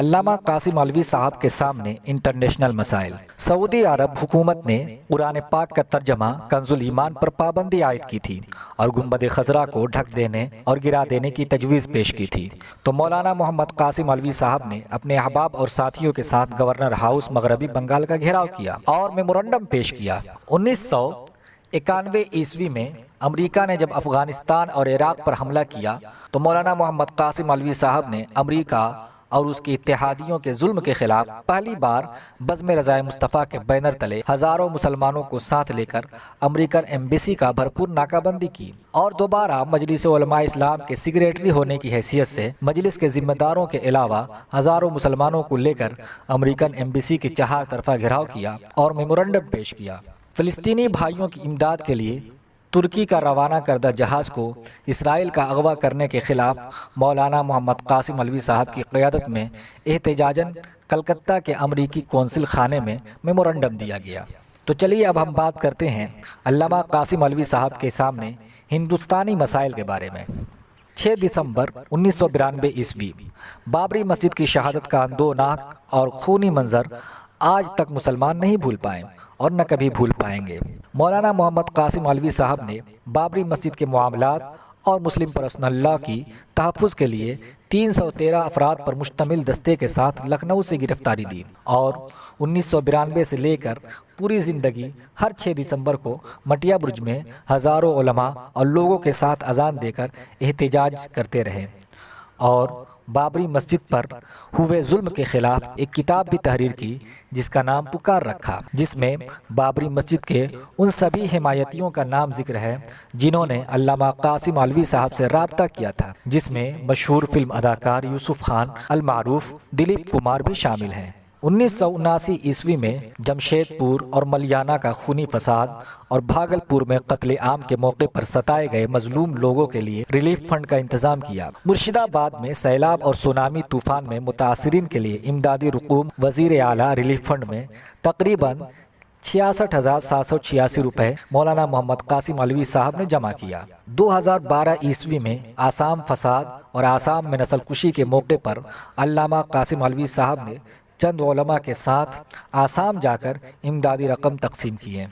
علامہ قاسم مولوی صاحب کے سامنے انٹرنیشنل مسائل۔ سعودی عرب حکومت نے قرآن پاک کا ترجمہ کنز الایمان پر پابندی عائد کی تھی اور گنبد خضرا کو ڈھک دینے اور گرا دینے کی تجویز پیش کی تھی، تو مولانا محمد قاسم مولوی صاحب نے اپنے احباب اور ساتھیوں کے ساتھ گورنر ہاؤس مغربی بنگال کا گھیراؤ کیا اور میمورنڈم پیش کیا۔ 1991 عیسوی میں امریکہ نے جب افغانستان اور عراق پر حملہ کیا تو مولانا محمد قاسم مولوی صاحب نے امریکہ اور اس کے اتحادیوں کے ظلم کے خلاف پہلی بار بزم رضائے مصطفیٰ کے بینر تلے ہزاروں مسلمانوں کو ساتھ لے کر امریکن ایمبیسی کا بھرپور ناکہ بندی کی اور دوبارہ مجلس علماء اسلام کے سیکریٹری ہونے کی حیثیت سے مجلس کے ذمہ داروں کے علاوہ ہزاروں مسلمانوں کو لے کر امریکن ایمبیسی کی چہار طرفہ گھیراؤ کیا اور میمورنڈم پیش کیا۔ فلسطینی بھائیوں کی امداد کے لیے ترکی کا روانہ کردہ جہاز کو اسرائیل کا اغوا کرنے کے خلاف مولانا محمد قاسم مولوی صاحب کی قیادت میں احتجاجاً کلکتہ کے امریکی قونصل خانے میں میمورنڈم دیا گیا۔ تو چلیے اب ہم بات کرتے ہیں علامہ قاسم مولوی صاحب کے سامنے ہندوستانی مسائل کے بارے میں۔ 6 دسمبر 1992 عیسوی بابری مسجد کی شہادت کا اندوناک اور خونی منظر آج تک مسلمان نہیں بھول پائے اور نہ کبھی بھول پائیں گے۔ مولانا محمد قاسم مولوی صاحب نے بابری مسجد کے معاملات اور مسلم پرسنل لاء کی تحفظ کے لیے 313 افراد پر مشتمل دستے کے ساتھ لکھنؤ سے گرفتاری دی اور 1992 سے لے کر پوری زندگی ہر 6 دسمبر کو مٹیا برج میں ہزاروں علماء اور لوگوں کے ساتھ اذان دے کر احتجاج کرتے رہے اور بابری مسجد پر ہوئے ظلم کے خلاف ایک کتاب بھی تحریر کی جس کا نام پکار رکھا، جس میں بابری مسجد کے ان سبھی حمایتیوں کا نام ذکر ہے جنہوں نے علامہ قاسم مولوی صاحب سے رابطہ کیا تھا، جس میں مشہور فلم اداکار یوسف خان المعروف دلیپ کمار بھی شامل ہیں۔ 1979 عیسوی میں جمشید پور اور ملیانہ کا خونی فساد اور بھاگلپور میں قتل عام کے موقع پر ستائے گئے مظلوم لوگوں کے لیے ریلیف فنڈ کا انتظام کیا۔ مرشد آباد میں سیلاب اور سونامی طوفان میں متاثرین کے لیے امدادی رقوم وزیر اعلیٰ ریلیف فنڈ میں تقریباً 66,786 روپے مولانا محمد قاسم مولوی صاحب نے جمع کیا۔ 2012 عیسوی میں آسام فساد اور آسام میں نسل کشی کے موقع پر علامہ قاسم مولوی صاحب نے چند علماء کے ساتھ آسام جا کر امدادی رقم تقسیم کیے۔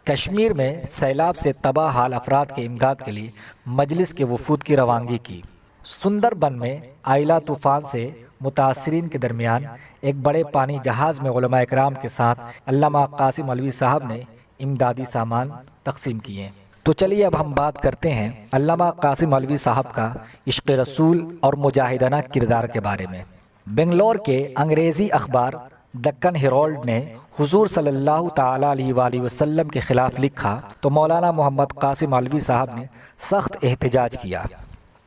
کشمیر میں سیلاب سے تباہ حال افراد کے امداد کے لیے مجلس کے وفود کی روانگی کی۔ سندر بن میں آئلہ طوفان سے متاثرین کے درمیان ایک بڑے پانی جہاز میں علماء اکرام کے ساتھ علامہ قاسم مولوی صاحب نے امدادی سامان تقسیم کیے۔ تو چلیے اب ہم بات کرتے ہیں علامہ قاسم مولوی صاحب کا عشق رسول اور مجاہدانہ کردار کے بارے میں۔ بنگلور کے انگریزی اخبار دکن ہیرالڈ نے حضور صلی اللہ تعالیٰ علیہ وآلہ وسلم کے خلاف لکھا تو مولانا محمد قاسم مولوی صاحب نے سخت احتجاج کیا۔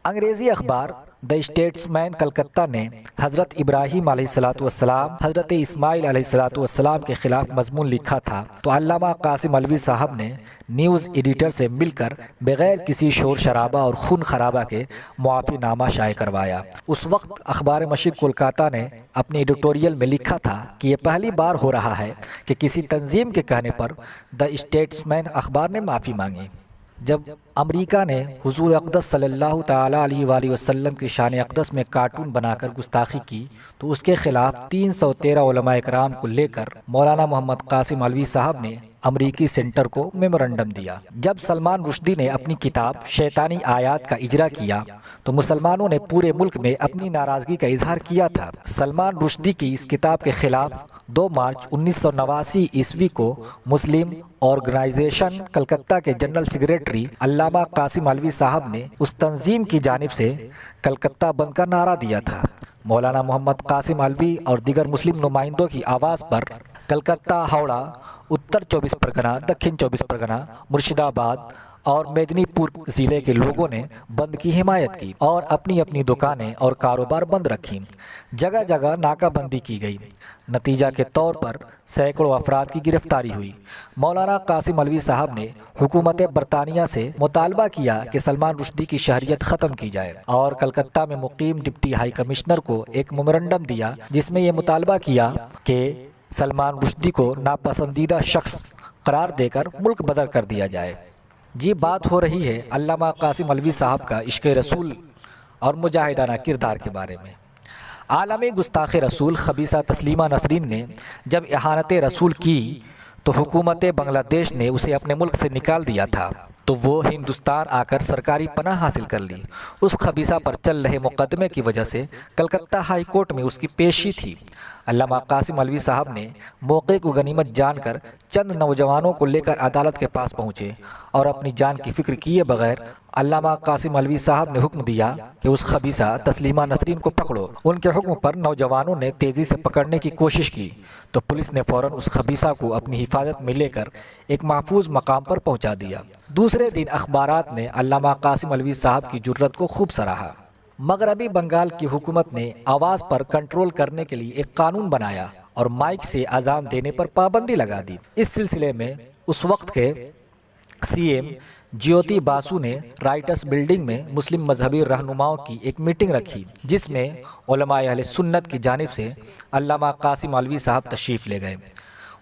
انگریزی اخبار دی اسٹیٹسمین کلکتہ نے حضرت ابراہیم علیہ السلام حضرت اسماعیل علیہ السلام کے خلاف مضمون لکھا تھا تو علامہ قاسم مولوی صاحب نے نیوز ایڈیٹر سے مل کر بغیر کسی شور شرابہ اور خون خرابہ کے معافی نامہ شائع کروایا۔ اس وقت اخبار مشرق کولکاتہ نے اپنی ایڈیٹوریل میں لکھا تھا کہ یہ پہلی بار ہو رہا ہے کہ کسی تنظیم کے کہنے پر دی اسٹیٹسمین اخبار نے معافی مانگی۔ جب امریکہ نے حضور اقدس صلی اللہ تعالیٰ علیہ وآلہ وسلم کی شان اقدس میں کارٹون بنا کر گستاخی کی تو اس کے خلاف 313 علماء اکرام کو لے کر مولانا محمد قاسم مولوی صاحب نے امریکی سینٹر کو میمورنڈم دیا۔ جب سلمان رشدی نے اپنی کتاب شیطانی آیات کا اجرا کیا تو مسلمانوں نے پورے ملک میں اپنی ناراضگی کا اظہار کیا تھا۔ سلمان رشدی کی اس کتاب کے خلاف 2 مارچ 1989 عیسوی کو مسلم آرگنائزیشن کلکتہ کے جنرل سیکریٹری علامہ قاسم مولوی صاحب نے اس تنظیم کی جانب سے کلکتہ بند کا نعرہ دیا تھا۔ مولانا محمد قاسم مولوی اور دیگر مسلم نمائندوں کی آواز پر کلکتہ، ہاوڑہ، اتر 24 پرگنہ، دکن 24 پرگنہ، مرشد آباد اور میدنی پور ضلع کے لوگوں نے بند کی حمایت کی اور اپنی اپنی دکانیں اور کاروبار بند رکھیں۔ جگہ جگہ ناکہ بندی کی گئی۔ نتیجہ کے طور پر سینکڑوں افراد کی گرفتاری ہوئی۔ مولانا قاسم مولوی صاحب نے حکومت برطانیہ سے مطالبہ کیا کہ سلمان رشدی کی شہریت ختم کی جائے اور کلکتہ میں مقیم ڈپٹی ہائی کمشنر کو ایک میمورنڈم دیا جس میں یہ مطالبہ کیا کہ سلمان رشدی کو ناپسندیدہ شخص قرار دے کر ملک بدر کر دیا جائے۔ جی بات ہو رہی ہے علامہ قاسم مولوی صاحب کا عشق رسول اور مجاہدانہ کردار کے بارے میں۔ عالمی گستاخ رسول خبیثہ تسلیمہ نسرین نے جب اہانت رسول کی تو حکومت بنگلہ دیش نے اسے اپنے ملک سے نکال دیا تھا، تو وہ ہندوستان آ کر سرکاری پناہ حاصل کر لی۔ اس خبیثہ پر چل رہے مقدمے کی وجہ سے کلکتہ ہائی کورٹ میں اس کی پیشی تھی۔ علامہ قاسم مولوی صاحب نے موقع کو غنیمت جان کر چند نوجوانوں کو لے کر عدالت کے پاس پہنچے اور اپنی جان کی فکر کیے بغیر علامہ قاسم مولوی صاحب نے حکم دیا کہ اس خبیثہ تسلیمہ نسرین کو پکڑو۔ ان کے حکم پر نوجوانوں نے تیزی سے پکڑنے کی کوشش کی تو پولیس نے فوراً اس خبیثہ کو اپنی حفاظت میں لے کر ایک محفوظ مقام پر پہنچا دیا۔ دوسرے دن اخبارات نے علامہ قاسم مولوی صاحب کی جرت کو خوب سراہا۔ مغربی بنگال کی حکومت نے آواز پر کنٹرول کرنے کے لیے ایک قانون بنایا اور مائک سے اذان دینے پر پابندی لگا دی۔ اس سلسلے میں اس وقت کے سی ایم جیوتی باسو نے رائٹرز بلڈنگ میں مسلم مذہبی رہنماؤں کی ایک میٹنگ رکھی، جس میں علماء اہل سنت کی جانب سے علامہ قاسم مولوی صاحب تشریف لے گئے۔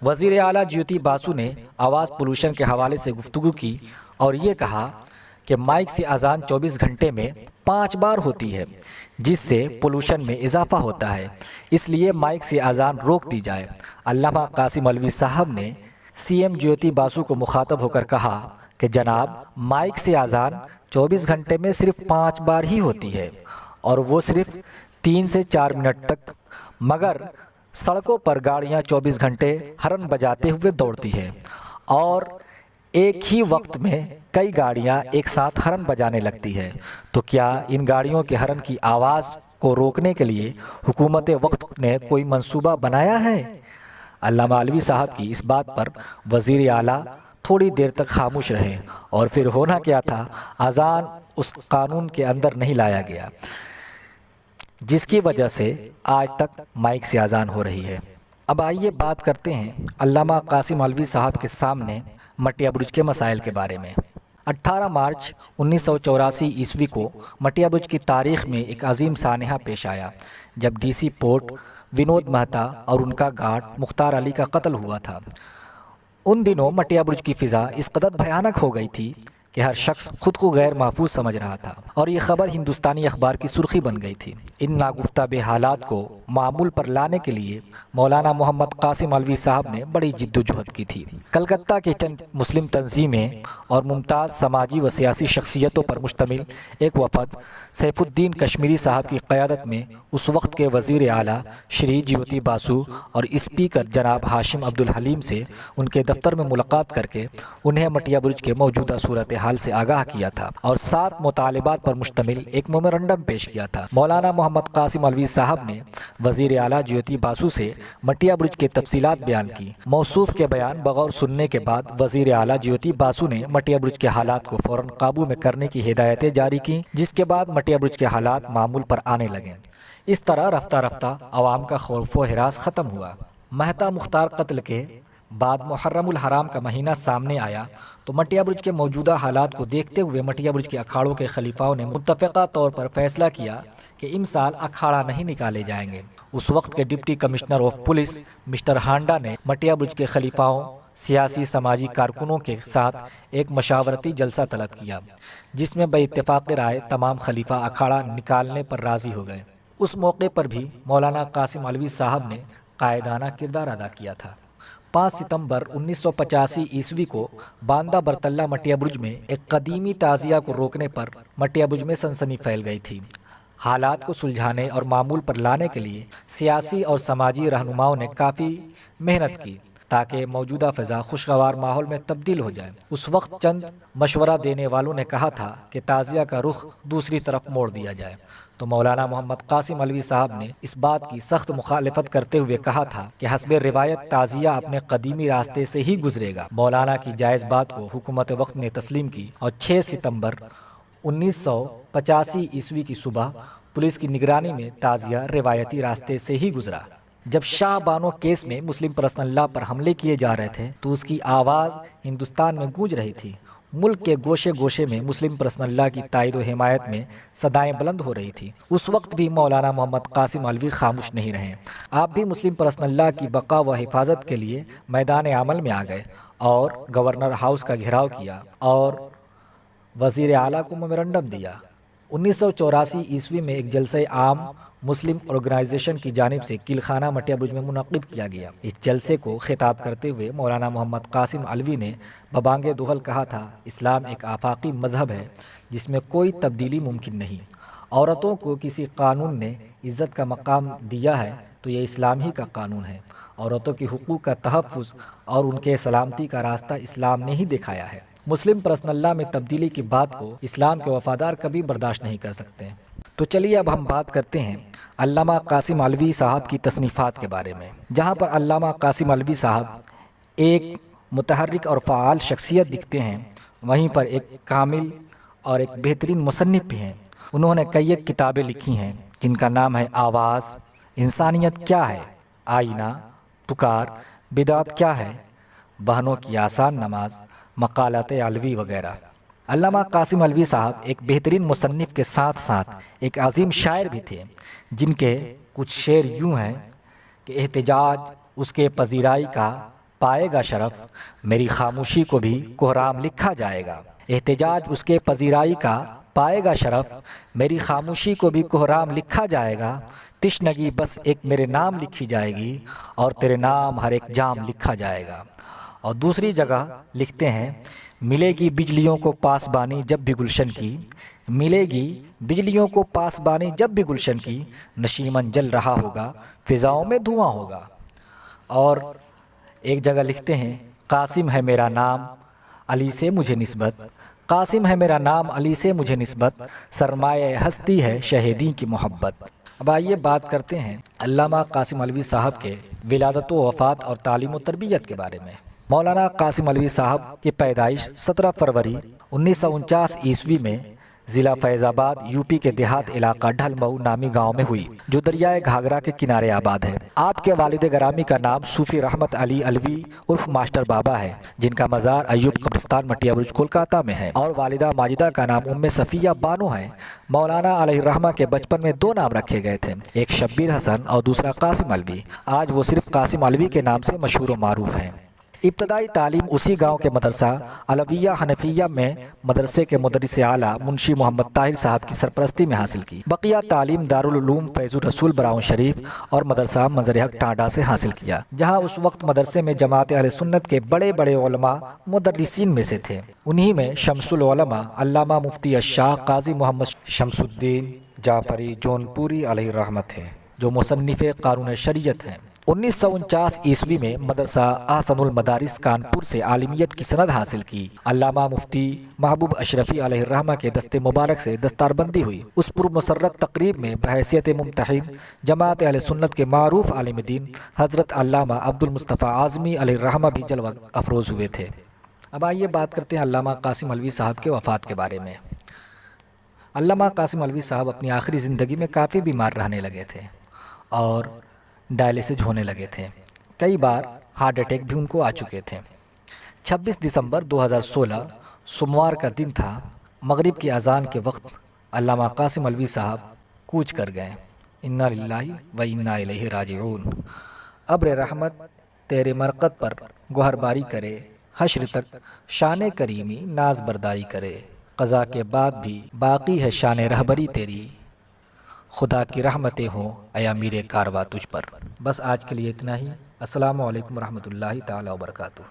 وزیر اعلیٰ جیوتی باسو نے آواز پولوشن کے حوالے سے گفتگو کی اور یہ کہا کہ مائک سے اذان 24 گھنٹے میں 5 بار ہوتی ہے، جس سے پولوشن میں اضافہ ہوتا ہے، اس لیے مائک سے اذان روک دی جائے۔ علامہ قاسم مولوی صاحب نے سی ایم جیوتی باسو کو مخاطب ہو کر کہا کہ جناب، مائک سے اذان 24 گھنٹے میں صرف 5 بار ہی ہوتی ہے اور وہ صرف 3 سے 4 منٹ تک، مگر سڑکوں پر گاڑیاں 24 گھنٹے ہارن بجاتے ہوئے دوڑتی ہیں اور ایک ہی وقت میں کئی گاڑیاں ایک ساتھ ہارن بجانے لگتی ہے، تو کیا ان گاڑیوں کے ہارن کی آواز کو روکنے کے لیے حکومت وقت نے کوئی منصوبہ بنایا ہے؟ علامہ مولوی صاحب کی اس بات پر وزیر اعلیٰ تھوڑی دیر تک خاموش رہے اور پھر ہونا کیا تھا، اذان اس قانون کے اندر نہیں لایا گیا، جس کی وجہ سے آج تک مائک سے اذان ہو رہی ہے۔ اب آئیے بات کرتے ہیں علامہ قاسم مولوی صاحب کے سامنے مٹیا برج کے مسائل کے بارے میں۔ 18 مارچ 1984 عیسوی کو مٹیا برج کی تاریخ میں ایک عظیم سانحہ پیش آیا جب D sea port Vinod Mehta اور ان کا گارڈ مختار علی کا قتل ہوا تھا۔ ان دنوں مٹیا برج کی فضا اس قدر بھیانک ہو گئی تھی کہ ہر شخص خود کو غیر محفوظ سمجھ رہا تھا اور یہ خبر ہندوستانی اخبار کی سرخی بن گئی تھی۔ ان ناگفتہ بے حالات کو معمول پر لانے کے لیے مولانا محمد قاسم مولوی صاحب نے بڑی جد و جہد کی تھی۔ کلکتہ کے چند مسلم تنظیمیں اور ممتاز سماجی و سیاسی شخصیتوں پر مشتمل ایک وفد سیف الدین کشمیری صاحب کی قیادت میں اس وقت کے وزیر اعلیٰ شری جیوتی باسو اور اسپیکر جناب ہاشم عبدالحلیم سے ان کے دفتر میں ملاقات کر کے انہیں مٹیا برج کے موجودہ صورتحال سے آگاہ کیا تھا اور 7 مطالبات پر مشتمل ایک میمورنڈم پیش کیا تھا۔ مولانا محمد قاسم مولوی صاحب نے وزیر اعلیٰ جیوتی باسو سے مٹیا برج کے تفصیلات بیان کی۔ موصوف کے بیان بغور سننے کے بعد وزیر اعلیٰ جیوتی باسو نے مٹیا برج کے حالات کو فوراً قابو میں کرنے کی ہدایتیں جاری کی، جس کے بعد مٹیا برج کے حالات معمول پر آنے لگے۔ اس طرح رفتہ رفتہ عوام کا خوف و ہراس ختم ہوا۔ مہتا مختار قتل کے بعد محرم الحرام کا مہینہ سامنے آیا تو مٹیا برج کے موجودہ حالات کو دیکھتے ہوئے مٹیا برج کے اکھاڑوں کے خلیفاؤں نے متفقہ طور پر فیصلہ کیا کہ امسال اکھاڑا نہیں نکالے جائیں گے۔ اس وقت کے deputy commissioner of police mister Handa نے مٹیا برج کے خلیفاؤں، سیاسی سماجی کارکنوں کے ساتھ ایک مشاورتی جلسہ طلب کیا، جس میں بے اتفاق رائے تمام خلیفہ اکھاڑا نکالنے پر راضی ہو گئے۔ اس موقع پر بھی مولانا قاسم مولوی صاحب نے قائدانہ کردار ادا کیا تھا۔ 5 ستمبر 1985 عیسوی کو باندہ برتلہ مٹیا برج میں ایک قدیمی تعزیہ کو روکنے پر مٹیا برج میں سنسنی پھیل گئی تھی۔ حالات کو سلجھانے اور معمول پر لانے کے لیے سیاسی اور سماجی رہنماؤں نے کافی محنت کی تاکہ موجودہ فضا خوشگوار ماحول میں تبدیل ہو جائے۔ اس وقت چند مشورہ دینے والوں نے کہا تھا کہ تعزیہ کا رخ دوسری طرف موڑ دیا جائے، تو مولانا محمد قاسم مولوی صاحب نے اس بات کی سخت مخالفت کرتے ہوئے کہا تھا کہ حسب روایت تعزیہ اپنے قدیمی راستے سے ہی گزرے گا۔ مولانا کی جائز بات کو حکومت وقت نے تسلیم کی اور 6 ستمبر 1985 عیسوی کی صبح پولیس کی نگرانی میں تعزیہ روایتی راستے سے ہی گزرا۔ جب شاہ بانو کیس میں مسلم پرسنل لا پر حملے کیے جا رہے تھے تو اس کی آواز ہندوستان میں گونج رہی تھی۔ ملک کے گوشے گوشے میں مسلم پرسنل لا کی تائید و حمایت میں صدائیں بلند ہو رہی تھی۔ اس وقت بھی مولانا محمد قاسم مولوی خاموش نہیں رہے۔ آپ بھی مسلم پرسنل لا کی بقا و حفاظت کے لیے میدان عمل میں آ گئے اور گورنر ہاؤس کا گھیراؤ کیا اور وزیر اعلیٰ کو میمورنڈم دیا۔ 1984 عیسوی میں ایک جلسہ عام مسلم آرگنائزیشن کی جانب سے کیل خانہ مٹیا برج میں منعقد کیا گیا۔ اس جلسے کو خطاب کرتے ہوئے مولانا محمد قاسم علوی نے ببانگ دہل کہا تھا، اسلام ایک آفاقی مذہب ہے جس میں کوئی تبدیلی ممکن نہیں۔ عورتوں کو کسی قانون نے عزت کا مقام دیا ہے تو یہ اسلام ہی کا قانون ہے۔ عورتوں کے حقوق کا تحفظ اور ان کے سلامتی کا راستہ اسلام نے ہی دکھایا ہے۔ مسلم پرسنل لا میں تبدیلی کی بات کو اسلام کے وفادار کبھی برداشت نہیں کر سکتے۔ تو چلیے اب ہم بات کرتے ہیں علامہ قاسم علوی صاحب کی تصنیفات کے بارے میں، جہاں پر علامہ قاسم علوی صاحب ایک متحرک اور فعال شخصیت دکھتے ہیں، وہیں پر ایک کامل اور ایک بہترین مصنف بھی ہیں۔ انہوں نے کئی ایک کتابیں لکھی ہیں جن کا نام ہے آواز، انسانیت کیا ہے، آئینہ، پکار، بدعت کیا ہے، بہنوں کی آسان نماز، مقالات علوی وغیرہ۔ علامہ قاسم علوی صاحب ایک بہترین مصنف کے ساتھ ساتھ ایک عظیم شاعر بھی تھے، جن کے کچھ شعر یوں ہیں کہ احتجاج اس کے پذیرائی کا پائے گا شرف، میری خاموشی کو بھی کوہرام لکھا جائے گا۔ احتجاج اس کے پذیرائی کا پائے گا شرف، میری خاموشی کو بھی کوہرام لکھا جائے گا، تشنگی بس ایک میرے نام لکھی جائے گی اور تیرے نام ہر ایک جام لکھا جائے گا۔ اور دوسری جگہ لکھتے ہیں، ملے گی بجلیوں کو پاسبانی جب بھی گلشن کی، ملے گی بجلیوں کو پاسبانی جب بھی گلشن کی، نشیمن جل رہا ہوگا، فضاؤں میں دھواں ہوگا۔ اور ایک جگہ لکھتے ہیں، قاسم ہے میرا نام علی سے مجھے نسبت، قاسم ہے میرا نام علی سے مجھے نسبت، سرمایہ ہستی ہے شہیدی کی محبت۔ اب آئیے بات کرتے ہیں علامہ قاسم علوی صاحب کے ولادت و وفات اور تعلیم و تربیت کے بارے میں۔ مولانا قاسم علوی صاحب کی پیدائش 17 فروری 1949 عیسوی میں ضلع فیض آباد یوپی کے دیہات علاقہ ڈھل مئو نامی گاؤں میں ہوئی، جو دریائے گھاگرا کے کنارے آباد ہے۔ آپ کے والد گرامی کا نام صوفی رحمت علی علوی عرف ماسٹر بابا ہے، جن کا مزار ایوب قبرستان مٹیا برج کولکاتہ میں ہے، اور والدہ ماجدہ کا نام ام صفیہ بانو ہے۔ مولانا علیہ الرحمہ کے بچپن میں 2 نام رکھے گئے تھے، ایک شبیر حسن اور دوسرا قاسم علوی۔ آج وہ صرف قاسم علوی کے نام سے مشہور و معروف ہیں۔ ابتدائی تعلیم اسی گاؤں کے مدرسہ علویہ حنفیہ میں مدرسے کے مدرس اعلیٰ منشی محمد طاہر صاحب کی سرپرستی میں حاصل کی۔ بقیہ تعلیم دارالعلوم فیض الرسول براؤں شریف اور مدرسہ منظر حق ٹانڈا سے حاصل کیا، جہاں اس وقت مدرسے میں جماعت اہل سنت کے بڑے بڑے علماء مدرسین میں سے تھے۔ انہی میں شمس العلماء علامہ مفتی الشاہ قاضی محمد شمس الدین جعفری جونپوری علیہ الرحمہ تھے، جو مصنف قانون شریعت ہیں۔ 1949 عیسوی میں مدرسہ احسن المدارس کانپور سے عالمیت کی سند حاصل کی۔ علامہ مفتی محبوب اشرفی علیہ الرحمہ کے دست مبارک سے دستار بندی ہوئی۔ اس پرمسرت تقریب میں بحیثیت ممتحن جماعت اہل سنت کے معروف عالم دین حضرت علامہ عبد المصطفیٰ اعظمی علیہ الرحمہ بھی جلوہ افروز ہوئے تھے۔ اب آئیے بات کرتے ہیں علامہ قاسم علوی صاحب کے وفات کے بارے میں۔ علامہ قاسم علوی صاحب اپنی آخری زندگی میں کافی بیمار رہنے لگے تھے اور ڈائلسس ہونے لگے تھے۔ کئی بار ہارٹ اٹیک بھی ان کو آ چکے تھے۔ 26 دسمبر 2016 سوموار کا دن تھا۔ مغرب کی اذان کے وقت علامہ قاسم علوی صاحب کوچ کر گئے۔ انا للہ و انا الیہ راجعون۔ ابر رحمت تیرے مرقد پر گوہر باری کرے، حشر تک شان کریمی ناز برداری کرے، قضا کے بعد بھی باقی ہے شان رہبری تیری، خدا کی رحمتیں ہوں اے امیر کارواں تجھ پر۔ بس آج کے لیے اتنا ہی۔ السلام علیکم ورحمۃ اللہ تعالی وبرکاتہ۔